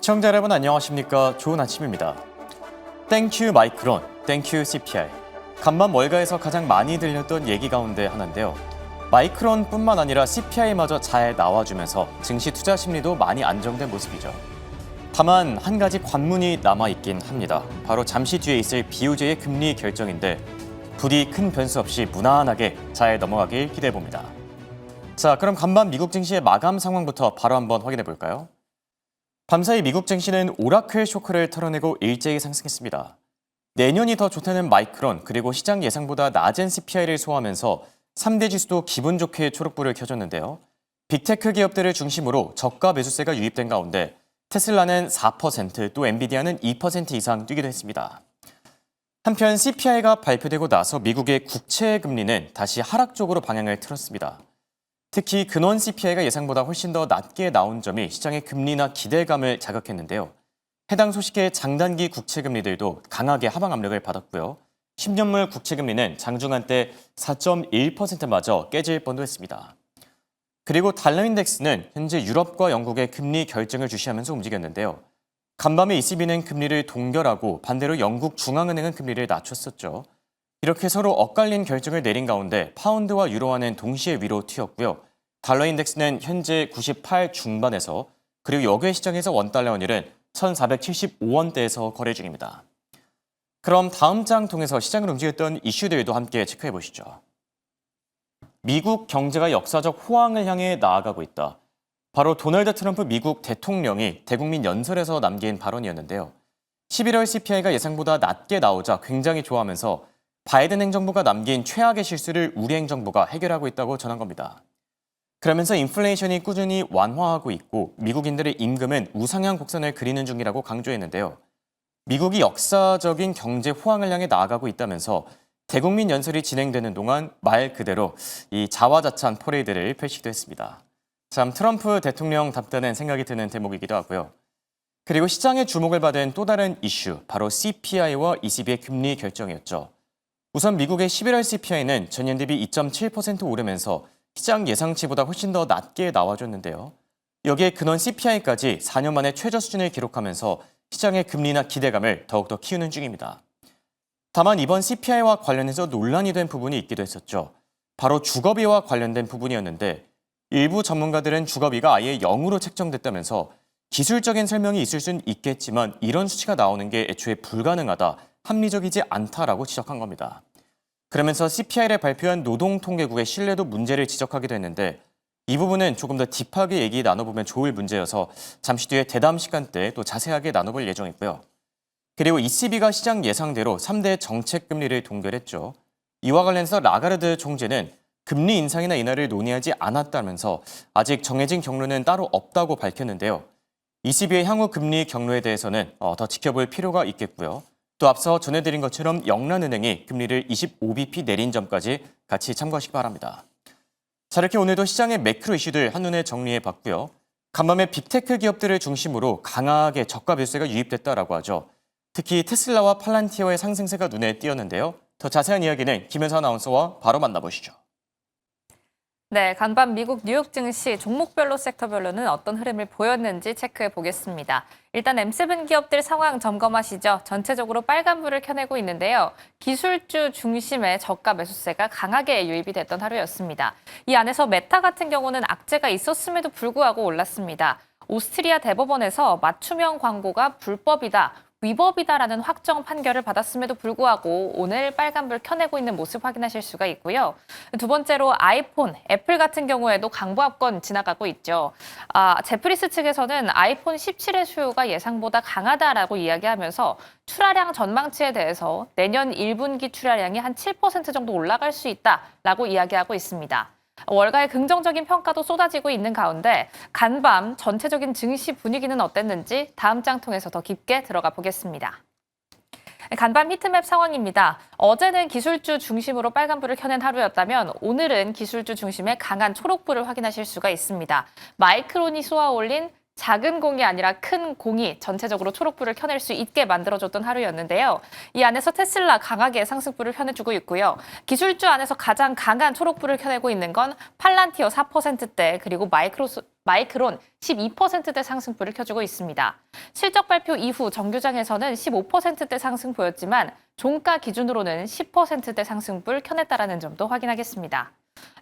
시청자 여러분 안녕하십니까? 좋은 아침입니다. 땡큐 마이크론, 땡큐 CPI. 간밤 월가에서 가장 많이 들렸던 얘기 가운데 하나인데요. 마이크론뿐만 아니라 CPI마저 잘 나와주면서 증시 투자 심리도 많이 안정된 모습이죠. 다만 한 가지 관문이 남아있긴 합니다. 바로 잠시 뒤에 있을 BOJ의 금리 결정인데 부디 큰 변수 없이 무난하게 잘 넘어가길 기대해봅니다. 자, 그럼 간밤 미국 증시의 마감 상황부터 바로 한번 확인해 볼까요? 밤사이 미국 증시는 오라클 쇼크를 털어내고 일제히 상승했습니다. 내년이 더 좋다는 마이크론 그리고 시장 예상보다 낮은 CPI를 소화하면서 3대 지수도 기분 좋게 초록불을 켜줬는데요. 빅테크 기업들을 중심으로 저가 매수세가 유입된 가운데 테슬라는 4%, 또 엔비디아는 2% 이상 뛰기도 했습니다. 한편 CPI가 발표되고 나서 미국의 국채 금리는 다시 하락 쪽으로 방향을 틀었습니다. 특히 근원 CPI가 예상보다 훨씬 더 낮게 나온 점이 시장의 금리나 기대감을 자극했는데요. 해당 소식에 장단기 국채 금리들도 강하게 하방 압력을 받았고요. 10년물 국채 금리는 장중한 때 4.1%마저 깨질 뻔도 했습니다. 그리고 달러 인덱스는 현재 유럽과 영국의 금리 결정을 주시하면서 움직였는데요. 간밤에 ECB는 금리를 동결하고 반대로 영국 중앙은행은 금리를 낮췄었죠. 이렇게 서로 엇갈린 결정을 내린 가운데 파운드와 유로화는 동시에 위로 튀었고요. 달러 인덱스는 현재 98 중반에서 그리고 역외 시장에서 원달러 환율은 1,475원대에서 거래 중입니다. 그럼 다음 장 통해서 시장을 움직였던 이슈들도 함께 체크해 보시죠. 미국 경제가 역사적 호황을 향해 나아가고 있다. 바로 도널드 트럼프 미국 대통령이 대국민 연설에서 남긴 발언이었는데요. 11월 CPI가 예상보다 낮게 나오자 굉장히 좋아하면서 바이든 행정부가 남긴 최악의 실수를 우리 행정부가 해결하고 있다고 전한 겁니다. 그러면서 인플레이션이 꾸준히 완화하고 있고 미국인들의 임금은 우상향 곡선을 그리는 중이라고 강조했는데요. 미국이 역사적인 경제 호황을 향해 나아가고 있다면서 대국민 연설이 진행되는 동안 말 그대로 이 자화자찬 퍼레이드를 펼치기도 했습니다. 참 트럼프 대통령답다는 생각이 드는 대목이기도 하고요. 그리고 시장의 주목을 받은 또 다른 이슈, 바로 CPI와 ECB의 금리 결정이었죠. 우선 미국의 11월 CPI는 전년 대비 2.7% 오르면서 시장 예상치보다 훨씬 더 낮게 나와줬는데요. 여기에 근원 CPI까지 4년 만에 최저 수준을 기록하면서 시장의 금리나 기대감을 더욱더 키우는 중입니다. 다만 이번 CPI와 관련해서 논란이 된 부분이 있기도 했었죠. 바로 주거비와 관련된 부분이었는데 일부 전문가들은 주거비가 아예 0으로 책정됐다면서 기술적인 설명이 있을 수는 있겠지만 이런 수치가 나오는 게 애초에 불가능하다, 합리적이지 않다라고 지적한 겁니다. 그러면서 CPI를 발표한 노동통계국의 신뢰도 문제를 지적하기도 했는데 이 부분은 조금 더 딥하게 얘기 나눠보면 좋을 문제여서 잠시 뒤에 대담 시간대에 또 자세하게 나눠볼 예정이고요. 그리고 ECB가 시장 예상대로 3대 정책 금리를 동결했죠. 이와 관련해서 라가르드 총재는 금리 인상이나 인하를 논의하지 않았다면서 아직 정해진 경로는 따로 없다고 밝혔는데요. ECB의 향후 금리 경로에 대해서는 더 지켜볼 필요가 있겠고요. 또 앞서 전해드린 것처럼 영란은행이 금리를 25bp 내린 점까지 같이 참고하시기 바랍니다. 자, 이렇게 오늘도 시장의 매크로 이슈들 한눈에 정리해봤고요. 간밤에 빅테크 기업들을 중심으로 강하게 저가 매수세가 유입됐다라고 하죠. 특히 테슬라와 팔란티어의 상승세가 눈에 띄었는데요. 더 자세한 이야기는 김현사 아나운서와 바로 만나보시죠. 네, 간밤 미국 뉴욕 증시 종목별로 섹터별로는 어떤 흐름을 보였는지 체크해 보겠습니다. 일단 M7 기업들 상황 점검하시죠. 전체적으로 빨간불을 켜내고 있는데요. 기술주 중심의 저가 매수세가 강하게 유입이 됐던 하루였습니다. 이 안에서 메타 같은 경우는 악재가 있었음에도 불구하고 올랐습니다. 오스트리아 대법원에서 맞춤형 광고가 불법이다, 위법이다라는 확정 판결을 받았음에도 불구하고 오늘 빨간불 켜내고 있는 모습 확인하실 수가 있고요. 두 번째로 아이폰, 애플 같은 경우에도 강보합권 지나가고 있죠. 제프리스 측에서는 아이폰 17의 수요가 예상보다 강하다라고 이야기하면서 출하량 전망치에 대해서 내년 1분기 출하량이 한 7% 정도 올라갈 수 있다라고 이야기하고 있습니다. 월가의 긍정적인 평가도 쏟아지고 있는 가운데 간밤 전체적인 증시 분위기는 어땠는지 다음 장 통해서 더 깊게 들어가 보겠습니다. 간밤 히트맵 상황입니다. 어제는 기술주 중심으로 빨간불을 켜낸 하루였다면 오늘은 기술주 중심의 강한 초록불을 확인하실 수가 있습니다. 마이크론이 쏘아올린 작은 공이 아니라 큰 공이 전체적으로 초록불을 켜낼 수 있게 만들어줬던 하루였는데요. 이 안에서 테슬라 강하게 상승불을 켜내주고 있고요. 기술주 안에서 가장 강한 초록불을 켜내고 있는 건 팔란티어 4%대 그리고 마이크론 12%대 상승불을 켜주고 있습니다. 실적 발표 이후 정규장에서는 15%대 상승 보였지만 종가 기준으로는 10%대 상승불 켜냈다라는 점도 확인하겠습니다.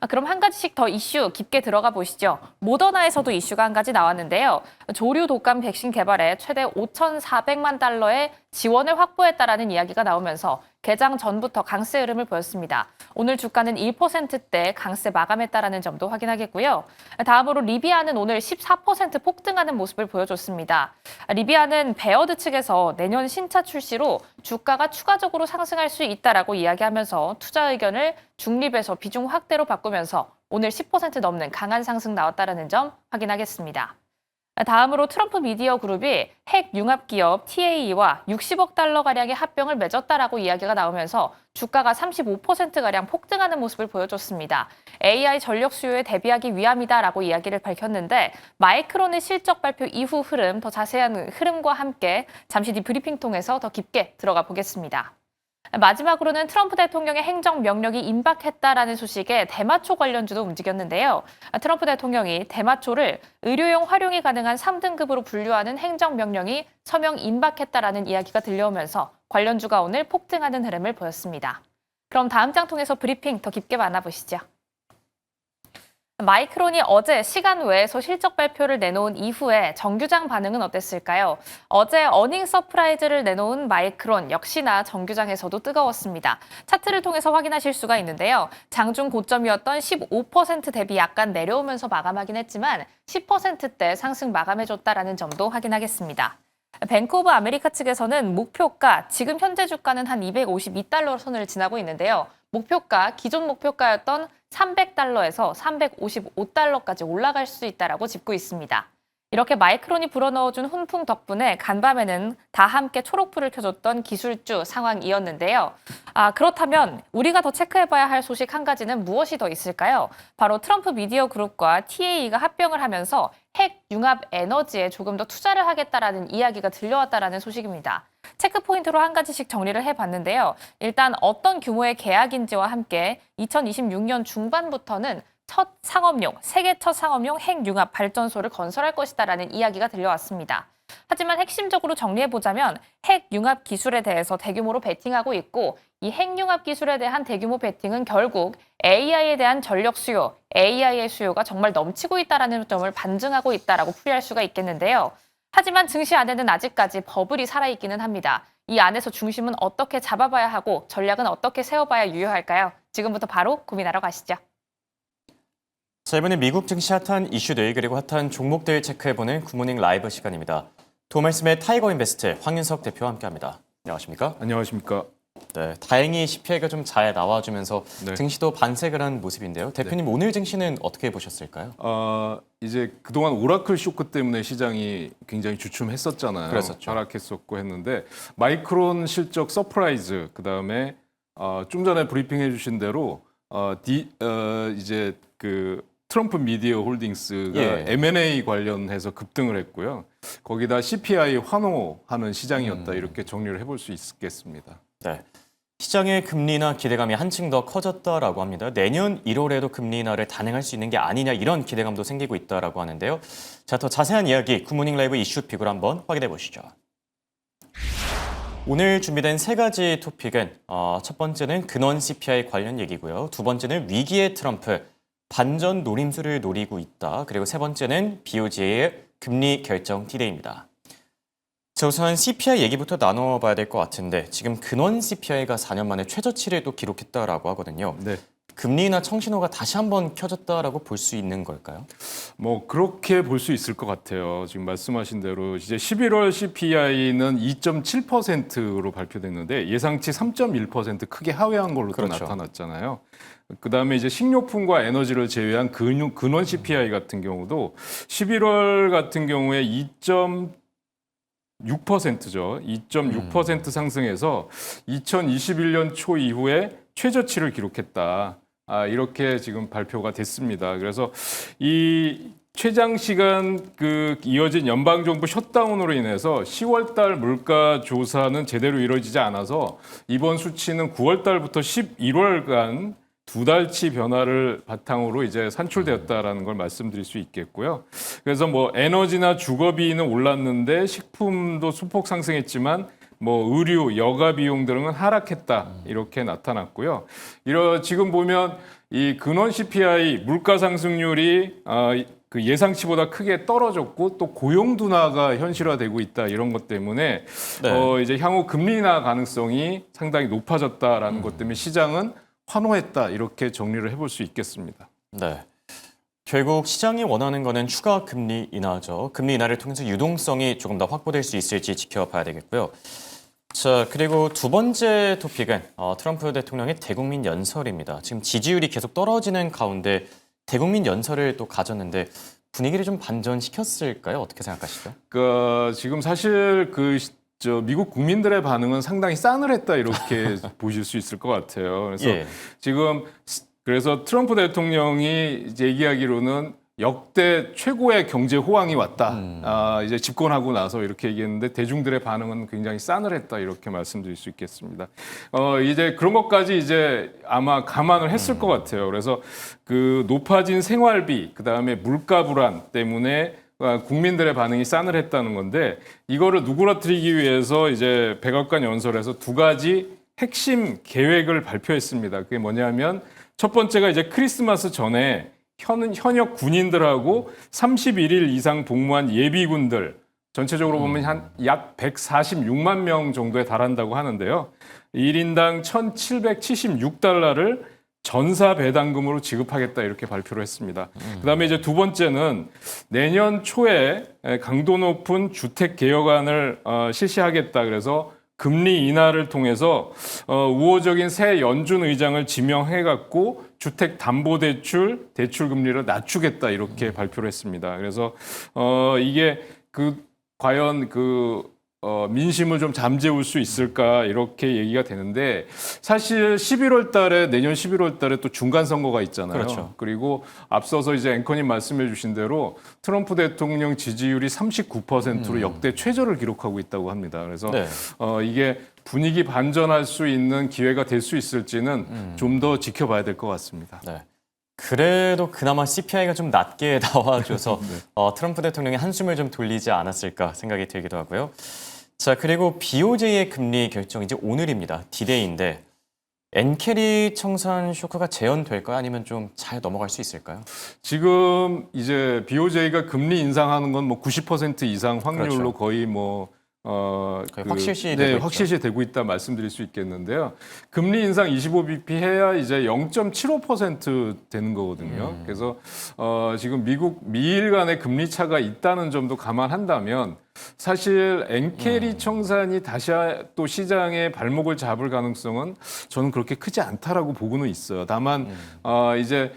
그럼 한 가지씩 더 이슈 깊게 들어가 보시죠. 모더나에서도 이슈가 한 가지 나왔는데요. 조류 독감 백신 개발에 최대 5,400만 달러의 지원을 확보했다라는 이야기가 나오면서 개장 전부터 강세 흐름을 보였습니다. 오늘 주가는 1%대 강세 마감했다라는 점도 확인하겠고요. 다음으로 리비아는 오늘 14% 폭등하는 모습을 보여줬습니다. 리비아는 베어드 측에서 내년 신차 출시로 주가가 추가적으로 상승할 수 있다라고 이야기하면서 투자 의견을 중립에서 비중 확대로 바꾸면서 오늘 10% 넘는 강한 상승 나왔다라는 점 확인하겠습니다. 다음으로 트럼프 미디어 그룹이 핵 융합 기업 TAE와 60억 달러가량의 합병을 맺었다라고 이야기가 나오면서 주가가 35%가량 폭등하는 모습을 보여줬습니다. AI 전력 수요에 대비하기 위함이다라고 이야기를 밝혔는데 마이크론의 실적 발표 이후 흐름, 더 자세한 흐름과 함께 잠시 뒤 브리핑 통해서 더 깊게 들어가 보겠습니다. 마지막으로는 트럼프 대통령의 행정명령이 임박했다라는 소식에 대마초 관련주도 움직였는데요. 트럼프 대통령이 대마초를 의료용 활용이 가능한 3등급으로 분류하는 행정명령이 서명 임박했다라는 이야기가 들려오면서 관련주가 오늘 폭등하는 흐름을 보였습니다. 그럼 다음 장 통해서 브리핑 더 깊게 만나보시죠. 마이크론이 어제 시간 외에서 실적 발표를 내놓은 이후에 정규장 반응은 어땠을까요? 어제 어닝 서프라이즈를 내놓은 마이크론 역시나 정규장에서도 뜨거웠습니다. 차트를 통해서 확인하실 수가 있는데요. 장중 고점이었던 15% 대비 약간 내려오면서 마감하긴 했지만 10%대 상승 마감해줬다라는 점도 확인하겠습니다. 뱅크 오브 아메리카 측에서는 목표가, 지금 현재 주가는 한 252달러 선을 지나고 있는데요. 목표가, 기존 목표가였던 300달러에서 355달러까지 올라갈 수 있다라고 짚고 있습니다. 이렇게 마이크론이 불어넣어준 훈풍 덕분에 간밤에는 다 함께 초록불을 켜줬던 기술주 상황이었는데요. 그렇다면 우리가 더 체크해봐야 할 소식 한 가지는 무엇이 더 있을까요? 바로 트럼프 미디어 그룹과 TAE가 합병을 하면서 핵 융합 에너지에 조금 더 투자를 하겠다라는 이야기가 들려왔다라는 소식입니다. 체크 포인트로 한 가지씩 정리를 해봤는데요. 일단 어떤 규모의 계약인지와 함께 2026년 중반부터는 세계 첫 상업용 핵융합 발전소를 건설할 것이다라는 이야기가 들려왔습니다. 하지만 핵심적으로 정리해보자면 핵융합 기술에 대해서 대규모로 베팅하고 있고 이 핵융합 기술에 대한 대규모 베팅은 결국 AI에 대한 전력 수요, AI의 수요가 정말 넘치고 있다는 점을 반증하고 있다라고 풀이할 수가 있겠는데요. 하지만 증시 안에는 아직까지 버블이 살아있기는 합니다. 이 안에서 중심은 어떻게 잡아봐야 하고 전략은 어떻게 세워봐야 유효할까요? 지금부터 바로 고민하러 가시죠. 자, 이번에 미국 증시 핫한 이슈들 그리고 핫한 종목들 체크해보는 굿모닝 라이브 시간입니다. 도말씀의 타이거 인베스트 황윤석 대표와 함께합니다. 안녕하십니까? 안녕하십니까? 네, 다행히 CPI가 좀 잘 나와주면서 네. 증시도 반색을 한 모습인데요. 대표님 오늘 증시는 어떻게 보셨을까요? 이제 그동안 오라클 쇼크 때문에 시장이 굉장히 주춤했었잖아요. 그랬었죠. 하락했었고 했는데 마이크론 실적 서프라이즈 그다음에 좀 전에 브리핑해 주신 대로 이제 그 트럼프 미디어 홀딩스가 예. M&A 관련해서 급등을 했고요. 거기다 CPI 환호하는 시장이었다 이렇게 정리를 해볼 수 있겠습니다. 네. 시장의 금리 인하 기대감이 한층 더 커졌다라고 합니다. 내년 1월에도 금리 인하를 단행할 수 있는 게 아니냐 이런 기대감도 생기고 있다라고 하는데요. 자, 더 자세한 이야기 굿모닝 라이브 이슈픽으로 한번 확인해 보시죠. 오늘 준비된 세 가지 토픽은 첫 번째는 근원 CPI 관련 얘기고요. 두 번째는 위기의 트럼프, 반전 노림수를 노리고 있다. 그리고 세 번째는 BOJ의 금리 결정 디데이입니다. 자, 우선 CPI 얘기부터 나눠봐야 될 것 같은데 지금 근원 CPI가 4년 만에 최저치를 또 기록했다라고 하거든요. 네. 금리 인하 청신호가 다시 한번 켜졌다라고 볼 수 있는 걸까요? 뭐 그렇게 볼 수 있을 것 같아요. 지금 말씀하신 대로 이제 11월 CPI는 2.7%로 발표됐는데 예상치 3.1% 크게 하회한 걸로 또 그렇죠. 나타났잖아요. 그다음에 이제 식료품과 에너지를 제외한 근원 CPI 같은 경우도 11월 같은 경우에 2.6%죠. 2.6% 상승해서 2021년 초 이후에 최저치를 기록했다. 이렇게 지금 발표가 됐습니다. 그래서 이 최장 시간 이어진 연방 정부 셧다운으로 인해서 10월 달 물가 조사는 제대로 이루어지지 않아서 이번 수치는 9월 달부터 11월간 두 달치 변화를 바탕으로 이제 산출되었다라는 걸 말씀드릴 수 있겠고요. 그래서 뭐 에너지나 주거비는 올랐는데 식품도 소폭 상승했지만 뭐 의류, 여가 비용 등은 하락했다 이렇게 나타났고요. 지금 보면 이 근원 CPI 물가 상승률이 그 예상치보다 크게 떨어졌고 또 고용 둔화가 현실화되고 있다 이런 것 때문에 네. 이제 향후 금리 인하 가능성이 상당히 높아졌다라는 것 때문에 시장은 환호했다 이렇게 정리를 해볼 수 있겠습니다. 네. 결국 시장이 원하는 거는 추가 금리 인하죠. 금리 인하를 통해서 유동성이 조금 더 확보될 수 있을지 지켜봐야 되겠고요. 자, 그리고 두 번째 토픽은 트럼프 대통령의 대국민 연설입니다. 지금 지지율이 계속 떨어지는 가운데 대국민 연설을 또 가졌는데 분위기를 좀 반전시켰을까요? 어떻게 생각하시죠? 지금 사실 미국 국민들의 반응은 상당히 싸늘했다 이렇게 보실 수 있을 것 같아요. 그래서 예. 그래서 트럼프 대통령이 이제 얘기하기로는 역대 최고의 경제 호황이 왔다. 이제 집권하고 나서 이렇게 얘기했는데 대중들의 반응은 굉장히 싸늘했다 이렇게 말씀드릴 수 있겠습니다. 이제 그런 것까지 이제 아마 감안을 했을 것 같아요. 그래서 그 높아진 생활비, 그 다음에 물가 불안 때문에 국민들의 반응이 싸늘했다는 건데 이거를 누그러뜨리기 위해서 이제 백악관 연설에서 두 가지 핵심 계획을 발표했습니다. 그게 뭐냐면 첫 번째가 이제 크리스마스 전에 현역 군인들하고 31일 이상 복무한 예비군들 전체적으로 보면 한 약 146만 명 정도에 달한다고 하는데요. 1인당 1,776달러를 전사 배당금으로 지급하겠다 이렇게 발표를 했습니다. 그다음에 이제 두 번째는 내년 초에 강도 높은 주택 개혁안을 실시하겠다. 그래서 금리 인하를 통해서 우호적인 새 연준 의장을 지명해갖고 주택 담보대출 대출 금리를 낮추겠다 이렇게 발표를 했습니다. 그래서 이게 과연 민심을 좀 잠재울 수 있을까 이렇게 얘기가 되는데 사실 11월 달에 내년 11월 달에 또 중간 선거가 있잖아요. 그렇죠. 그리고 앞서서 이제 앵커님 말씀해 주신 대로 트럼프 대통령 지지율이 39%로 역대 최저를 기록하고 있다고 합니다. 그래서 네. 이게 분위기 반전할 수 있는 기회가 될 수 있을지는 좀 더 지켜봐야 될 것 같습니다. 네. 그래도 그나마 CPI가 좀 낮게 나와줘서 트럼프 대통령이 한숨을 좀 돌리지 않았을까 생각이 들기도 하고요. 자, 그리고 BOJ의 금리 결정 이제 오늘입니다. 디데이인데 엔캐리 청산 쇼크가 재현될까요? 아니면 좀 잘 넘어갈 수 있을까요? 지금 이제 BOJ가 금리 인상하는 건 뭐 90% 이상 확률로 그렇죠. 거의 확실시 되고 있죠. 확실시 되고 있다 말씀드릴 수 있겠는데요. 금리 인상 25bp 해야 이제 0.75% 되는 거거든요. 그래서 지금 미일 간의 금리 차가 있다는 점도 감안한다면 사실 엔캐리 청산이 다시 또 시장의 발목을 잡을 가능성은 저는 그렇게 크지 않다라고 보고는 있어요. 다만 이제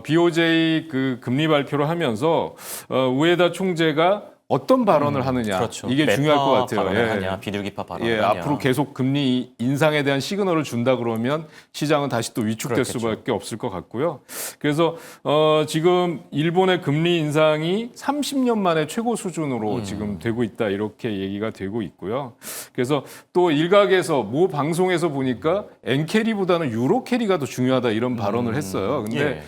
BOJ 금리 발표를 하면서 우에다 총재가 어떤 발언을 하느냐 그렇죠. 이게 중요할 것 같아요. 발언을 하냐, 비둘기파 발언을 하냐. 앞으로 계속 금리 인상에 대한 시그널을 준다 그러면 시장은 다시 또 위축될 그렇겠죠. 수밖에 없을 것 같고요. 그래서 지금 일본의 금리 인상이 30년 만에 최고 수준으로 지금 되고 있다 이렇게 얘기가 되고 있고요. 그래서 또 일각에서 모 방송에서 보니까 엔캐리보다는 유로캐리가 더 중요하다 이런 발언을 했어요. 근데 예.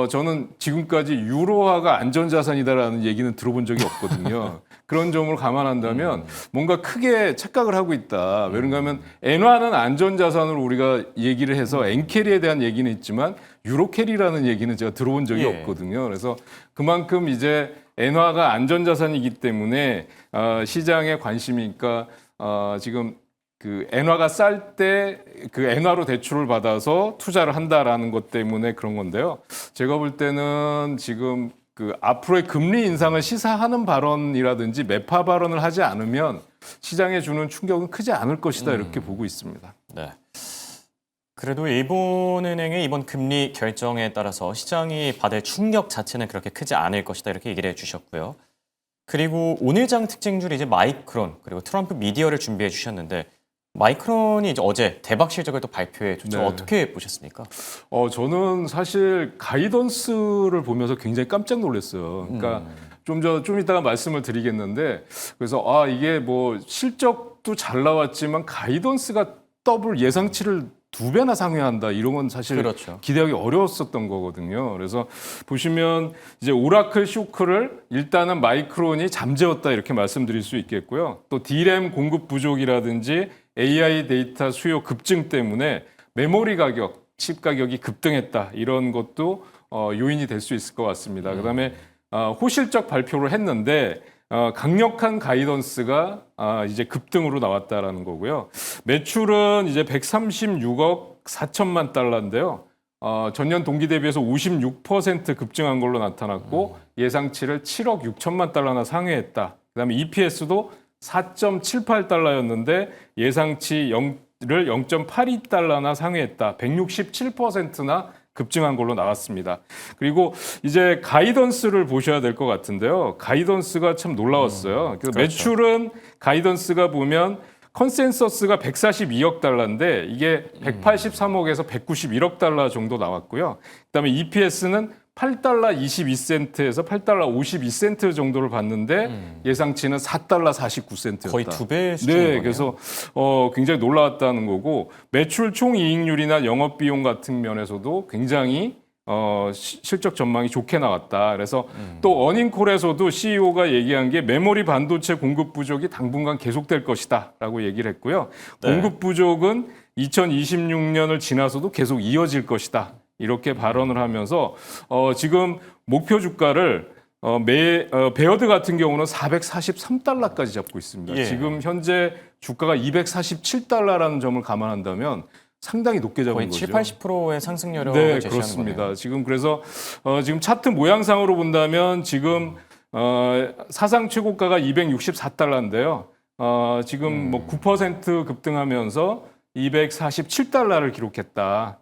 저는 지금까지 유로화가 안전자산이다라는 얘기는 들어본 적이 없거든요. 그런 점을 감안한다면 뭔가 크게 착각을 하고 있다. 왜냐하면 엔화는 안전자산으로 우리가 얘기를 해서 엔캐리에 대한 얘기는 있지만 유로캐리라는 얘기는 제가 들어본 적이 예. 없거든요. 그래서 그만큼 이제 엔화가 안전자산이기 때문에 시장의 관심이니까 지금 엔화가 쌀 때 엔화로 대출을 받아서 투자를 한다라는 것 때문에 그런 건데요. 제가 볼 때는 지금 앞으로의 금리 인상을 시사하는 발언이라든지 매파 발언을 하지 않으면 시장에 주는 충격은 크지 않을 것이다 이렇게 보고 있습니다. 네. 그래도 일본은행의 이번 금리 결정에 따라서 시장이 받을 충격 자체는 그렇게 크지 않을 것이다 이렇게 얘기를 해주셨고요. 그리고 오늘 장 특징 중 이제 마이크론 그리고 트럼프 미디어를 준비해 주셨는데 마이크론이 이제 어제 대박 실적을 또 발표해 줬죠. 네. 어떻게 보셨습니까? 저는 사실 가이던스를 보면서 굉장히 깜짝 놀랐어요. 그러니까 좀 이따가 말씀을 드리겠는데, 그래서 이게 뭐 실적도 잘 나왔지만 가이던스가 더블 예상치를 2배나 상회한다, 이런 건 사실 그렇죠. 기대하기 어려웠었던 거거든요. 그래서 보시면 이제 오라클 쇼크를 일단은 마이크론이 잠재웠다, 이렇게 말씀드릴 수 있겠고요. 또 D램 공급 부족이라든지 AI 데이터 수요 급증 때문에 메모리 가격, 칩 가격이 급등했다, 이런 것도 요인이 될 수 있을 것 같습니다. 그다음에 호실적 발표를 했는데 강력한 가이던스가 이제 급등으로 나왔다라는 거고요. 매출은 이제 136억 4천만 달러인데요. 전년 동기 대비해서 56% 급증한 걸로 나타났고 예상치를 7억 6천만 달러나 상회했다. 그다음에 EPS도 4.78달러였는데 예상치 0.82달러나 상회했다. 167%나 급증한 걸로 나왔습니다. 그리고 이제 가이던스를 보셔야 될 것 같은데요. 가이던스가 참 놀라웠어요. 그래서 그렇죠. 매출은 가이던스가 보면 컨센서스가 142억 달러인데 이게 183억에서 191억 달러 정도 나왔고요. 그다음에 EPS는 8달러 22센트에서 8달러 52센트 정도를 봤는데 예상치는 4달러 49센트였다. 거의 2배 수준인 네, 거네요. 그래서 굉장히 놀라웠다는 거고, 매출 총이익률이나 영업비용 같은 면에서도 굉장히 실적 전망이 좋게 나왔다. 그래서 또 어닝콜에서도 CEO가 얘기한 게 메모리 반도체 공급 부족이 당분간 계속될 것이다라고 얘기를 했고요. 네. 공급 부족은 2026년을 지나서도 계속 이어질 것이다, 이렇게 발언을 하면서 지금 목표 주가를 베어드 같은 경우는 443달러까지 잡고 있습니다. 예. 지금 현재 주가가 247달러라는 점을 감안한다면 상당히 높게 잡은 거의 거죠. 7-80%의 상승률을 네, 제시하는 그렇습니다. 거네요. 지금 그래서 지금 차트 모양상으로 본다면 지금 사상 최고가가 264달러인데요. 지금 뭐 9% 급등하면서 247달러를 기록했다.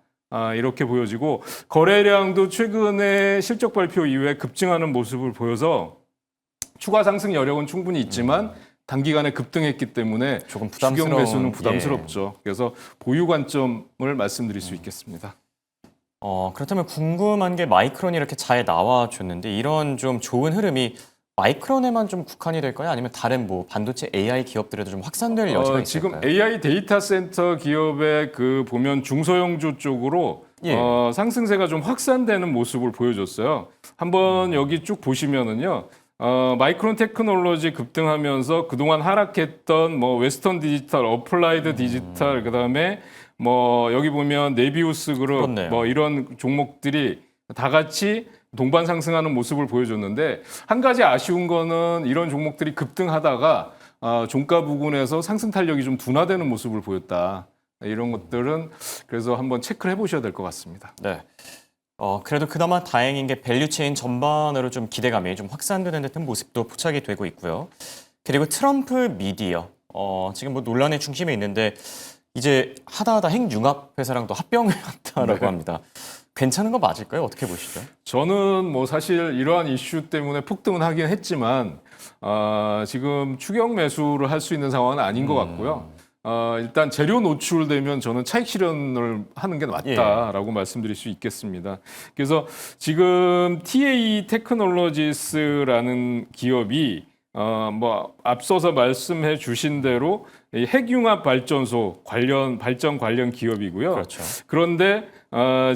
이렇게 보여지고, 거래량도 최근에 실적 발표 이후에 급증하는 모습을 보여서 추가 상승 여력은 충분히 있지만 단기간에 급등했기 때문에 조금 추경 부담스러운, 매수는 부담스럽죠. 그래서 보유 관점을 말씀드릴 수 있겠습니다. 그렇다면 궁금한 게 마이크론이 이렇게 잘 나와줬는데 이런 좀 좋은 흐름이 마이크론에만 좀 국한이 될까요? 아니면 다른 뭐 반도체 AI 기업들에도 좀 확산될 여지가 지금 있을까요? AI 데이터 센터 기업의 보면 중소형주 쪽으로 예. 상승세가 좀 확산되는 모습을 보여줬어요. 한번 여기 쭉 보시면은요. 마이크론 테크놀로지 급등하면서 그동안 하락했던 뭐 웨스턴 디지털, 어플라이드 디지털, 그다음에 뭐 여기 보면 네비우스 그룹, 그렇네요. 뭐 이런 종목들이 다 같이 동반 상승하는 모습을 보여줬는데, 한 가지 아쉬운 거는 이런 종목들이 급등하다가 종가 부근에서 상승 탄력이 좀 둔화되는 모습을 보였다. 이런 것들은 그래서 한번 체크를 해보셔야 될 것 같습니다. 네. 그래도 그나마 다행인 게 밸류체인 전반으로 좀 기대감이 좀 확산되는 듯한 모습도 포착이 되고 있고요. 그리고 트럼프 미디어, 지금 뭐 논란의 중심에 있는데 이제 하다하다 핵융합 회사랑 또 합병을 한다라고 네. 합니다. 괜찮은 거 맞을까요? 어떻게 보시죠? 저는 뭐 사실 이러한 이슈 때문에 폭등은 하긴 했지만 지금 추격 매수를 할 수 있는 상황은 아닌 것 같고요. 일단 재료 노출되면 저는 차익 실현을 하는 게 맞다라고 말씀드릴 수 있겠습니다. 그래서 지금 TA 테크놀로지스라는 기업이 뭐 앞서서 말씀해 주신 대로 이 핵융합 발전소 발전 관련 기업이고요. 그렇죠. 그런데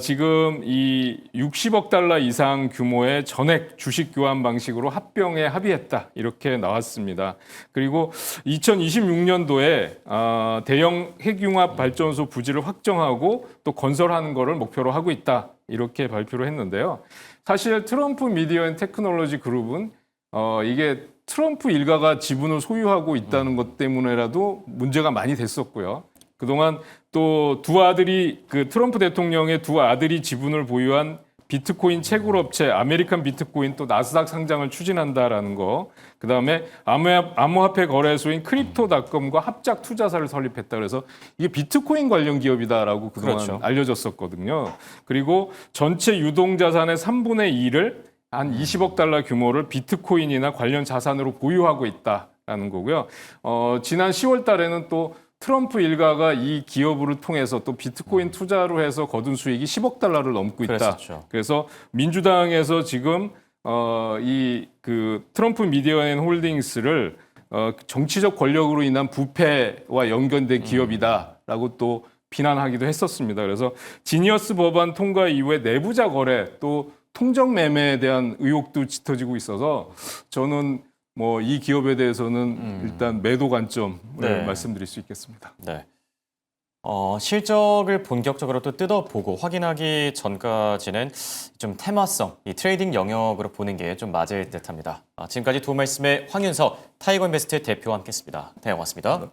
지금 이 60억 달러 이상 규모의 전액 주식 교환 방식으로 합병에 합의했다, 이렇게 나왔습니다. 그리고 2026년도에 대형 핵융합 발전소 부지를 확정하고 또 건설하는 것을 목표로 하고 있다, 이렇게 발표를 했는데요. 사실 트럼프 미디어 앤 테크놀로지 그룹은 이게 트럼프 일가가 지분을 소유하고 있다는 것 때문에라도 문제가 많이 됐었고요. 그동안 또 두 아들이, 트럼프 대통령의 두 아들이 지분을 보유한 비트코인 채굴업체 아메리칸 비트코인 또 나스닥 상장을 추진한다라는 거, 그다음에 암호화폐 거래소인 크립토닷컴과 합작 투자사를 설립했다. 그래서 이게 비트코인 관련 기업이다라고 그동안 그렇죠. 알려졌었거든요. 그리고 전체 유동 자산의 3분의 2를 한 20억 달러 규모를 비트코인이나 관련 자산으로 보유하고 있다라는 거고요. 지난 10월 달에는 또 트럼프 일가가 이 기업을 통해서 또 비트코인 투자로 해서 거둔 수익이 10억 달러를 넘고 있다. 그랬었죠. 그래서 민주당에서 지금 이 그 트럼프 미디어 앤 홀딩스를 정치적 권력으로 인한 부패와 연관된 기업이다라고 또 비난하기도 했었습니다. 그래서 지니어스 법안 통과 이후에 내부자 거래 또 통정 매매에 대한 의혹도 짙어지고 있어서 저는 뭐 이 기업에 대해서는 일단 매도 관점을 네. 말씀드릴 수 있겠습니다. 네. 실적을 본격적으로 또 뜯어보고 확인하기 전까지는 좀 테마성, 이 트레이딩 영역으로 보는 게 좀 맞을 듯합니다. 지금까지 도움 말씀의 황윤서 타이거인베스트 대표와 함께했습니다. 네, 고맙습니다.